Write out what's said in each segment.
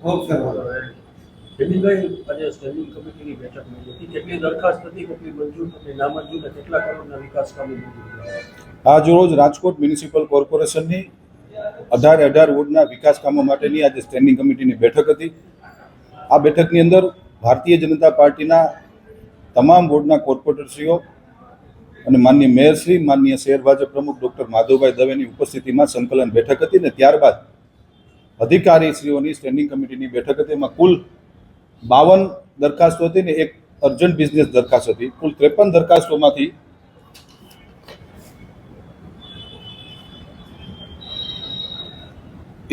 Okay જમીનભાઈ, આજે standing કમિટીની બેઠક મળી હતી. કેટલી દરખાસ્ત હતી, કેટલી મંજૂર, કેટલી નામંજૂર, કેટલા કરોડના વિકાસ કામો મંજૂર? આજ રોજ રાજકોટ મ્યુનિસિપલ કોર્પોરેશનની 18 વોર્ડના વિકાસ કામો માટેની આજે સ્ટેન્ડિંગ કમિટીની બેઠક હતી. આ બેઠકની અંદર ભારતીય જનતા પાર્ટીના તમામ વોર્ડના કોર્પોરેટરશ્રીઓ અને માનનીય મેયરશ્રી, માનનીય શહેર ભાજપ પ્રમુખ ડૉક્ટર માધવભાઈ દવેની ઉપસ્થિતિમાં સંકલન બેઠક હતી ને ત્યારબાદ અધિકારીશ્રીઓની સ્ટેન્ડિંગ કમિટીની બેઠક હતી. એમાં કુલ 52 દરખાસ્તો હતી ને એક અર્જન્ટ બિઝનેસ દરખાસ્ત હતી. કુલ 53 દરખાસ્તોમાંથી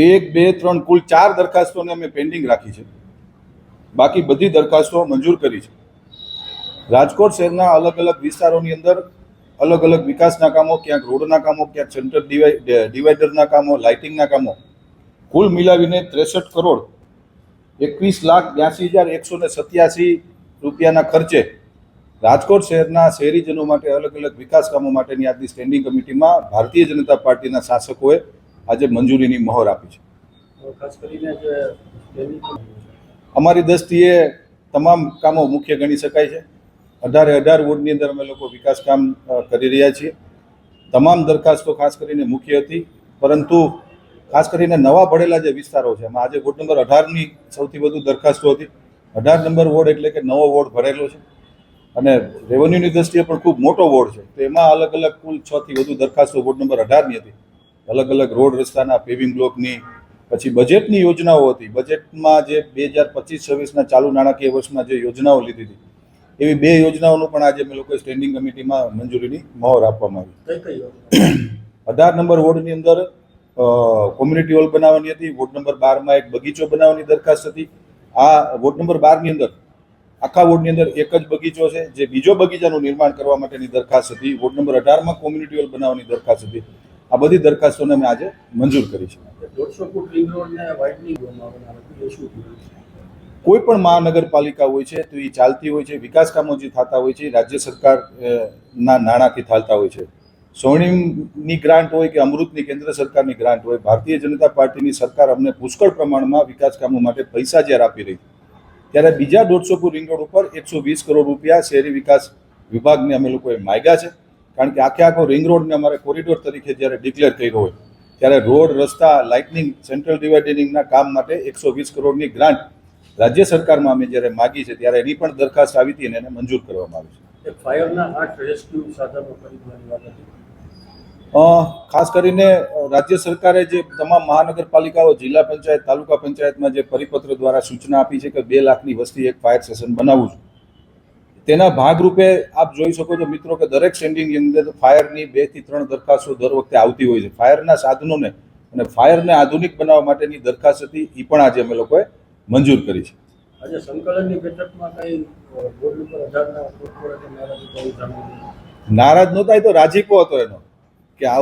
1, 2, 3 કુલ 4 દરખાસ્તોને અમે પેન્ડિંગ રાખી છે. બાકી બધી દરખાસ્તો મંજૂર કરી છે. રાજકોટ શહેરના અલગ અલગ વિસ્તારોની અંદર અલગ અલગ વિકાસના કામો, ક્યાંક રોડના કામો, ક્યાંક સેન્ટર ડિવાઈડરના કામો, લાઇટિંગના કામો કુલ મિલાવીને 63 કરોડ 21,82,187 રૂપિયાના ખર્ચે રાજકોટ શહેરના શહેરીજનો માટે અલગ અલગ વિકાસ કામો માટેની આજની સ્ટેન્ડિંગ કમિટીમાં ભારતીય જનતા પાર્ટીના શાસકોએ આજે મંજૂરીની મહોર આપી છે. ખાસ કરીને અમારી દ્રષ્ટિએ તમામ કામો મુખ્ય ગણી શકાય છે. 18 વોર્ડની અંદર અમે લોકો વિકાસ કામ કરી રહ્યા છીએ. તમામ દરખાસ્તો ખાસ કરીને મુખ્ય હતી, પરંતુ ખાસ કરીને નવા ભરેલા જે વિસ્તારો છે એમાં આજે વોર્ડ નંબર 18ની સૌથી વધુ દરખાસ્તો હતી. 18 નંબર વોર્ડ એટલે કે નવો વોર્ડ ભરેલો છે અને રેવન્યુની દ્રષ્ટિએ પણ ખૂબ મોટો વોર્ડ છે. તો એમાં અલગ અલગ કુલ 6 થી વધુ દરખાસ્તો વોર્ડ નંબર 18ની હતી. અલગ અલગ રોડ રસ્તાના, પેવિંગ બ્લોકની, પછી બજેટની યોજનાઓ હતી. બજેટમાં જે 2025-26ના ચાલુ નાણાકીય વર્ષમાં જે યોજનાઓ લીધી હતી એવી 2 યોજનાઓનું પણ આજે અમે લોકોએ સ્ટેન્ડિંગ કમિટીમાં મંજૂરીની મહોર આપવામાં આવી. 18 નંબર વોર્ડની અંદર કોમ્યુનિટી હોલ બનાવવાની હતી. વોર્ડ નંબર 12માં એક બગીચો બનાવવાની દરખાસ્ત હતી. આ વોર્ડ નંબર 12ની અંદર આખા વોર્ડની અંદર એક જ બગીચો છે, જે બીજો બગીચાનું નિર્માણ કરવા માટેની દરખાસ્ત હતી. વોર્ડ નંબર 18માં કોમ્યુનિટી હોલ બનાવવાની દરખાસ્ત હતી. આ બધી દરખાસ્તોને અમે આજે મંજૂર કરી છે. 150 ફૂટ રિંગ રોડને વાઇડનિંગ કરવામાં આવે છે. કોઈ પણ મહાનગરપાલિકા હોય છે તો એ ચાલતી હોય છે. વિકાસ કામો જે થતા હોય છે રાજ્ય સરકારના નાણાંથી થતા હોય છે. સ્વર્ણિમની ગ્રાન્ટ હોય કે અમૃતની કેન્દ્ર સરકારની ગ્રાન્ટ હોય, ભારતીય જનતા પાર્ટીની સરકાર અમને પુષ્કળ પ્રમાણમાં વિકાસ કામો માટે પૈસા જ્યારે આપી રહી, ત્યારે બીજા 150 ફૂટ રિંગ રોડ ઉપર 120 કરોડ રૂપિયા શહેરી વિકાસ વિભાગને અમે લોકોએ માગ્યા છે. કારણ કે આખો રિંગ રોડને અમારે કોરિડોર તરીકે જ્યારે ડિક્લેર કર્યો હોય ત્યારે રોડ, રસ્તા, લાઇટનિંગ, સેન્ટ્રલ ડિવાઇડરિંગના કામ માટે 120 કરોડની ગ્રાન્ટ રાજ્ય સરકારમાં અમે જ્યારે માગી છે ત્યારે એની પણ દરખાસ્ત આવી હતી અને એને મંજૂર કરવામાં આવી છે. ફાયરના 8 રેસ્ક્યુ સાધનો ખરીદવાની વાત હતી. ખાસ કરીને રાજ્ય સરકારે જે તમામ મહાનગરપાલિકાઓ, જિલ્લા પંચાયત, તાલુકા પંચાયતમાં જે પરિપત્ર દ્વારા સૂચના આપી છે કે 2 લાખની વસ્તી એક ફાયર સ્ટેશન બનાવવું છે, તેના ભાગરૂપે આપ જોઈ શકો છો મિત્રો કે દરેક સ્ટેન્ડિંગની અંદર ફાયરની 2 થી 3 દરખાસ્તો દર વખતે આવતી હોય છે. ફાયરના સાધનોને અને ફાયરને આધુનિક બનાવવા માટેની દરખાસ્ત હતી, એ પણ આજે અમે લોકોએ મંજૂર કરી છે. આજે સંકલનની બેઠકમાં કઈ બોર્ડ ઉપર 18ના કોર્પોરેટર નારાજ નહોતા, એ તો રાજીપો હતો એનો.